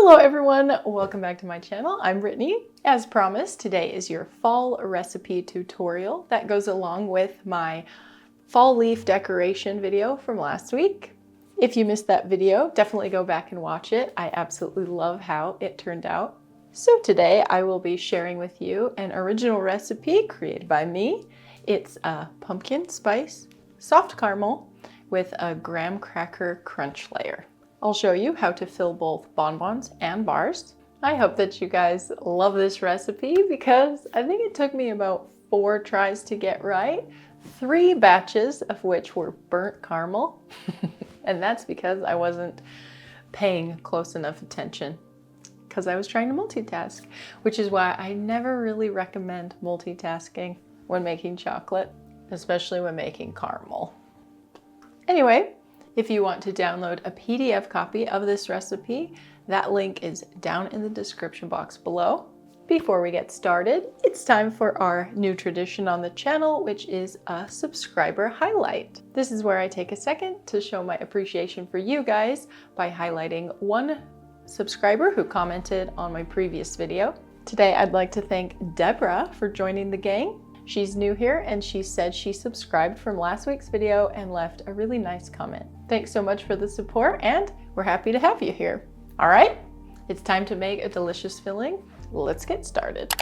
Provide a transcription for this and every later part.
Hello everyone, welcome back to my channel. I'm Brittnee. As promised, today is your fall recipe tutorial that goes along with my fall leaf decoration video from last week. If you missed that video, definitely go back and watch it. I absolutely love how it turned out. So today I will be sharing with you an original recipe created by me. It's a pumpkin spice soft caramel with a graham cracker crunch layer. I'll show you how to fill both bonbons and bars. I hope that you guys love this recipe because I think it took me about 4 tries to get right, 3 batches of which were burnt caramel. And that's because I wasn't paying close enough attention because I was trying to multitask, which is why I never really recommend multitasking when making chocolate, especially when making caramel. Anyway, if you want to download a PDF copy of this recipe, that link is down in the description box below. Before we get started, it's time for our new tradition on the channel, which is a subscriber highlight. This is where I take a second to show my appreciation for you guys by highlighting one subscriber who commented on my previous video. Today, I'd like to thank Deborah for joining the gang. She's new here and she said she subscribed from last week's video and left a really nice comment. Thanks so much for the support and we're happy to have you here. All right, it's time to make a delicious filling. Let's get started.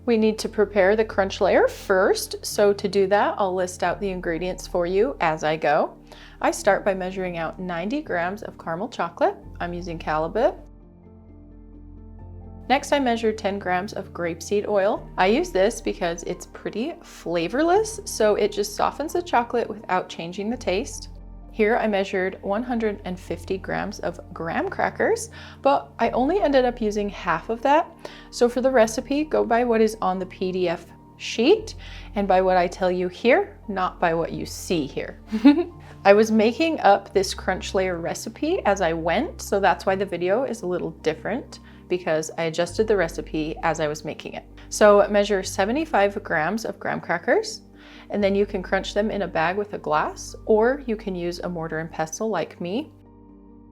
We need to prepare the crunch layer first. So to do that, I'll list out the ingredients for you as I go. I start by measuring out 90 grams of caramel chocolate. I'm using Calibut. Next, I measured 10 grams of grapeseed oil. I use this because it's pretty flavorless, so it just softens the chocolate without changing the taste. Here I measured 150 grams of graham crackers, but I only ended up using half of that. So for the recipe, go by what is on the PDF sheet and by what I tell you here, not by what you see here. I was making up this crunch layer recipe as I went, so that's why the video is a little different, because I adjusted the recipe as I was making it. So measure 75 grams of graham crackers, and then you can crunch them in a bag with a glass, or you can use a mortar and pestle like me.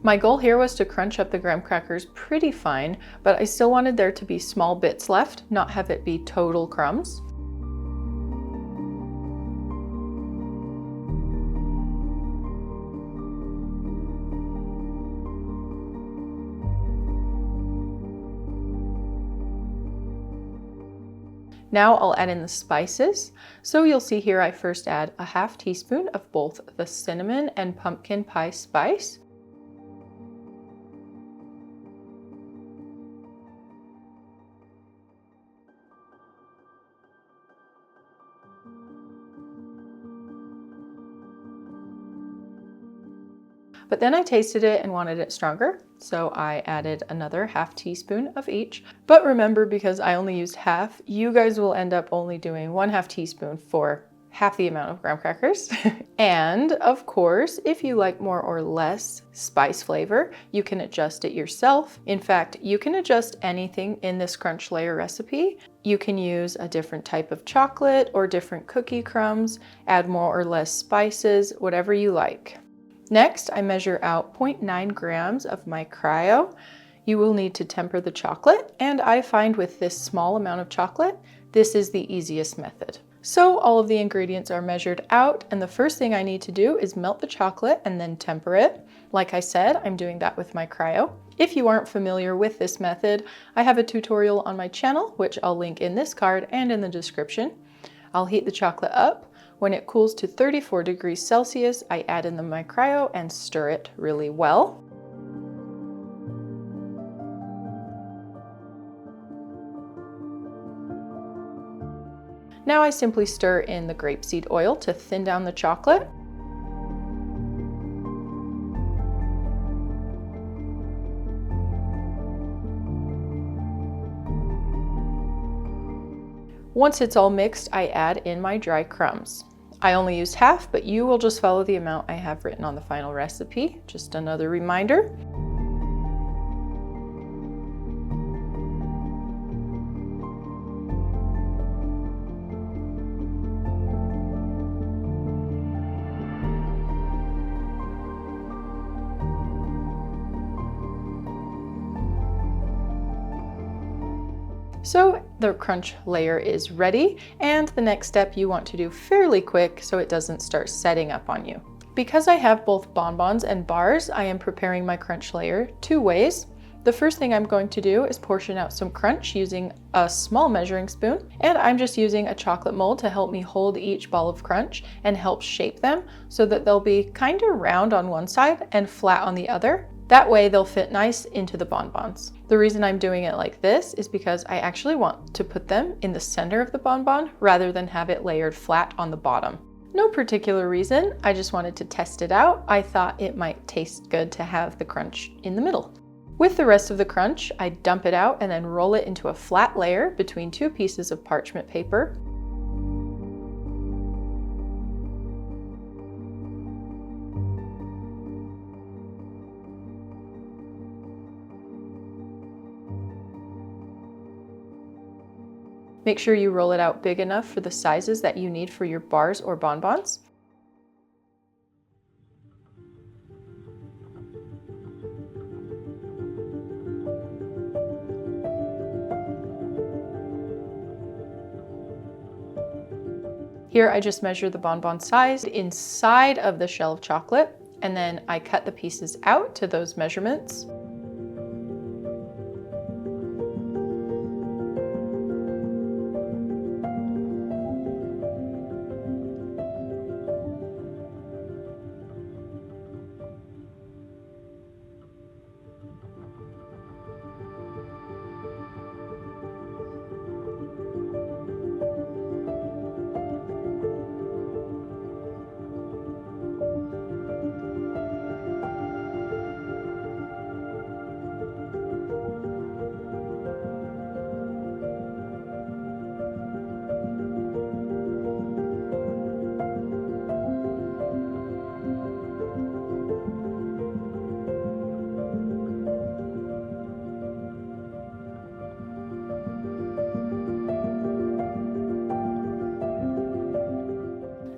My goal here was to crunch up the graham crackers pretty fine, but I still wanted there to be small bits left, not have it be total crumbs. Now I'll add in the spices. So you'll see here I first add a half teaspoon of both the cinnamon and pumpkin pie spice. But then I tasted it and wanted it stronger, so I added another half teaspoon of each. But remember, because I only used half, you guys will end up only doing 1/2 teaspoon for half the amount of graham crackers. And of course, if you like more or less spice flavor, you can adjust it yourself. In fact, you can adjust anything in this crunch layer recipe. You can use a different type of chocolate or different cookie crumbs, add more or less spices, whatever you like. Next, I measure out 0.9 grams of my cryo. You will need to temper the chocolate, and I find with this small amount of chocolate, this is the easiest method. So all of the ingredients are measured out, and the first thing I need to do is melt the chocolate and then temper it. Like I said, I'm doing that with my cryo. If you aren't familiar with this method, I have a tutorial on my channel, which I'll link in this card and in the description. I'll heat the chocolate up. When it cools to 34 degrees Celsius, I add in my cryo and stir it really well. Now I simply stir in the grapeseed oil to thin down the chocolate. Once it's all mixed, I add in my dry crumbs. I only used half, but you will just follow the amount I have written on the final recipe. Just another reminder. So the crunch layer is ready, and the next step you want to do fairly quick so it doesn't start setting up on you. Because I have both bonbons and bars, I am preparing my crunch layer 2 ways. The first thing I'm going to do is portion out some crunch using a small measuring spoon, and I'm just using a chocolate mold to help me hold each ball of crunch and help shape them so that they'll be kind of round on one side and flat on the other. That way they'll fit nice into the bonbons. The reason I'm doing it like this is because I actually want to put them in the center of the bonbon rather than have it layered flat on the bottom. No particular reason, I just wanted to test it out. I thought it might taste good to have the crunch in the middle. With the rest of the crunch, I dump it out and then roll it into a flat layer between 2 pieces of parchment paper. Make sure you roll it out big enough for the sizes that you need for your bars or bonbons. Here I just measure the bonbon size inside of the shell of chocolate, and then I cut the pieces out to those measurements.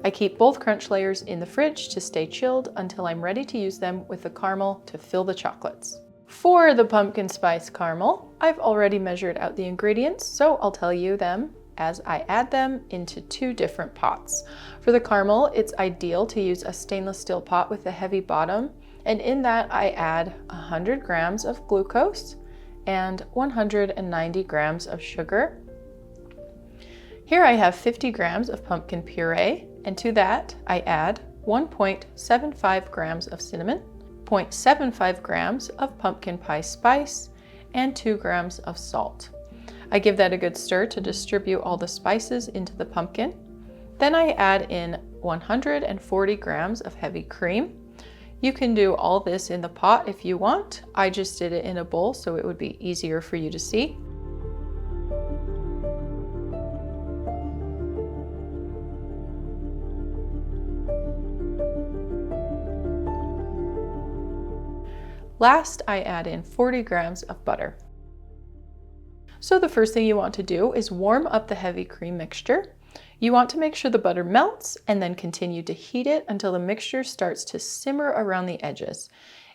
I keep both crunch layers in the fridge to stay chilled until I'm ready to use them with the caramel to fill the chocolates. For the pumpkin spice caramel, I've already measured out the ingredients, so I'll tell you them as I add them into 2 different pots. For the caramel, it's ideal to use a stainless steel pot with a heavy bottom, and in that I add 100 grams of glucose and 190 grams of sugar. Here I have 50 grams of pumpkin puree, and to that I add 1.75 grams of cinnamon, 0.75 grams of pumpkin pie spice, and 2 grams of salt. I give that a good stir to distribute all the spices into the pumpkin. Then I add in 140 grams of heavy cream. You can do all this in the pot if you want. I just did it in a bowl so it would be easier for you to see. Last, I add in 40 grams of butter. So the first thing you want to do is warm up the heavy cream mixture. You want to make sure the butter melts and then continue to heat it until the mixture starts to simmer around the edges.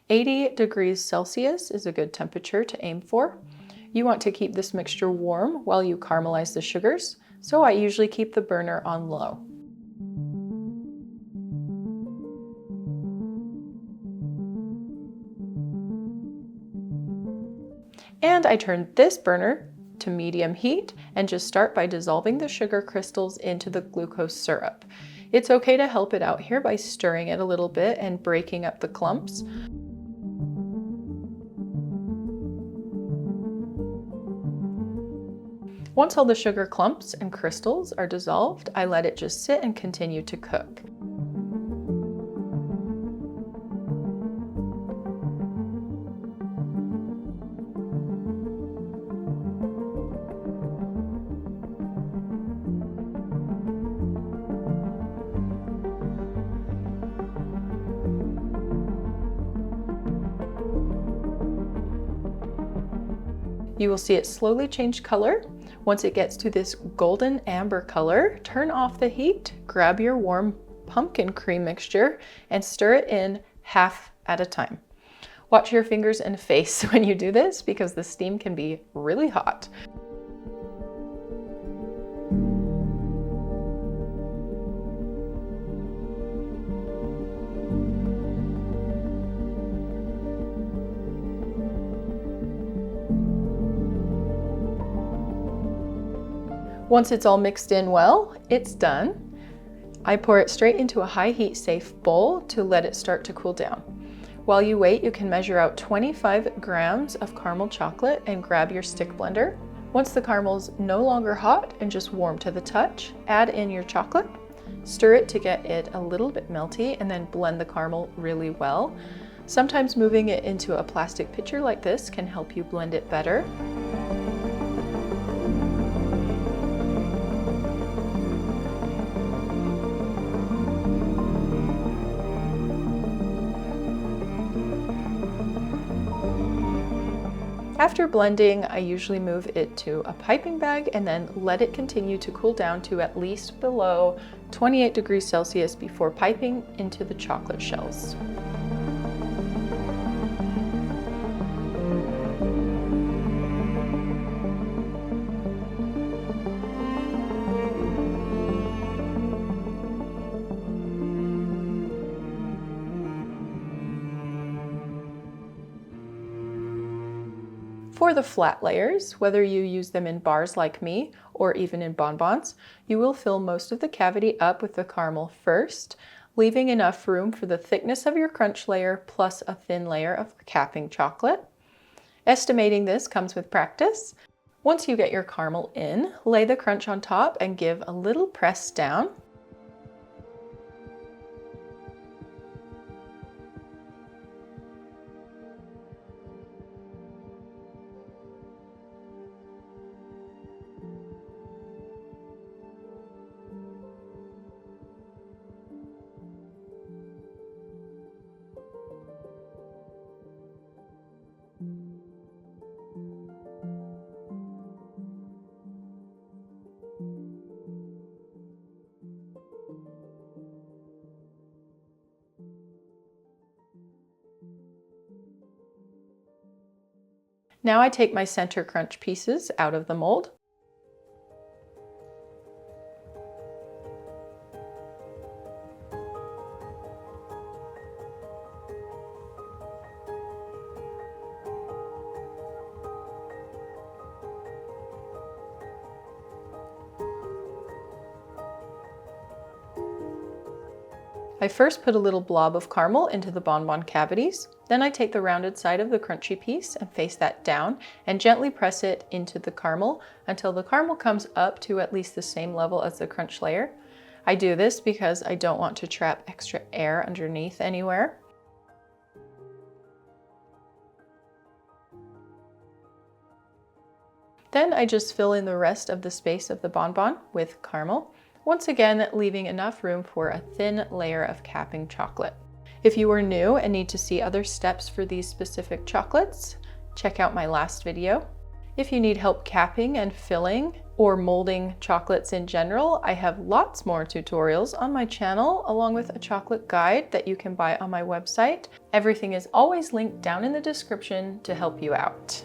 80 degrees Celsius is a good temperature to aim for. You want to keep this mixture warm while you caramelize the sugars, so I usually keep the burner on low. And I turn this burner to medium heat and just start by dissolving the sugar crystals into the glucose syrup. It's okay to help it out here by stirring it a little bit and breaking up the clumps. Once all the sugar clumps and crystals are dissolved, I let it just sit and continue to cook. You will see it slowly change color. Once it gets to this golden amber color, turn off the heat, grab your warm pumpkin cream mixture, and stir it in half at a time. Watch your fingers and face when you do this because the steam can be really hot. Once it's all mixed in well, it's done. I pour it straight into a high heat safe bowl to let it start to cool down. While you wait, you can measure out 25 grams of caramel chocolate and grab your stick blender. Once the caramel's no longer hot and just warm to the touch, add in your chocolate. Stir it to get it a little bit melty and then blend the caramel really well. Sometimes moving it into a plastic pitcher like this can help you blend it better. After blending, I usually move it to a piping bag and then let it continue to cool down to at least below 28 degrees Celsius before piping into the chocolate shells. For the flat layers, whether you use them in bars like me or even in bonbons, you will fill most of the cavity up with the caramel first, leaving enough room for the thickness of your crunch layer plus a thin layer of capping chocolate. Estimating this comes with practice. Once you get your caramel in, lay the crunch on top and give a little press down. Now I take my center crunch pieces out of the mold. I first put a little blob of caramel into the bonbon cavities. Then I take the rounded side of the crunchy piece and face that down and gently press it into the caramel until the caramel comes up to at least the same level as the crunch layer. I do this because I don't want to trap extra air underneath anywhere. Then I just fill in the rest of the space of the bonbon with caramel, once again leaving enough room for a thin layer of capping chocolate. If you are new and need to see other steps for these specific chocolates, check out my last video. If you need help capping and filling or molding chocolates in general, I have lots more tutorials on my channel along with a chocolate guide that you can buy on my website. Everything is always linked down in the description to help you out.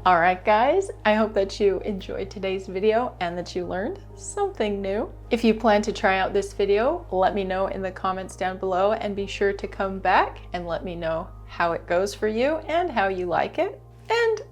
All right, guys, I hope that you enjoyed today's video and that you learned something new. If you plan to try out this video, let me know in the comments down below, and be sure to come back and let me know how it goes for you and how you like it. And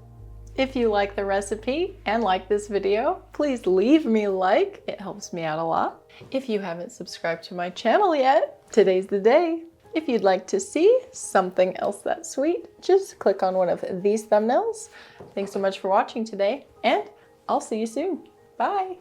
if you like the recipe and like this video, please leave me a like. It helps me out a lot. If you haven't subscribed to my channel yet, today's the day. If you'd like to see something else that's sweet, just click on one of these thumbnails. Thanks so much for watching today, and I'll see you soon. Bye.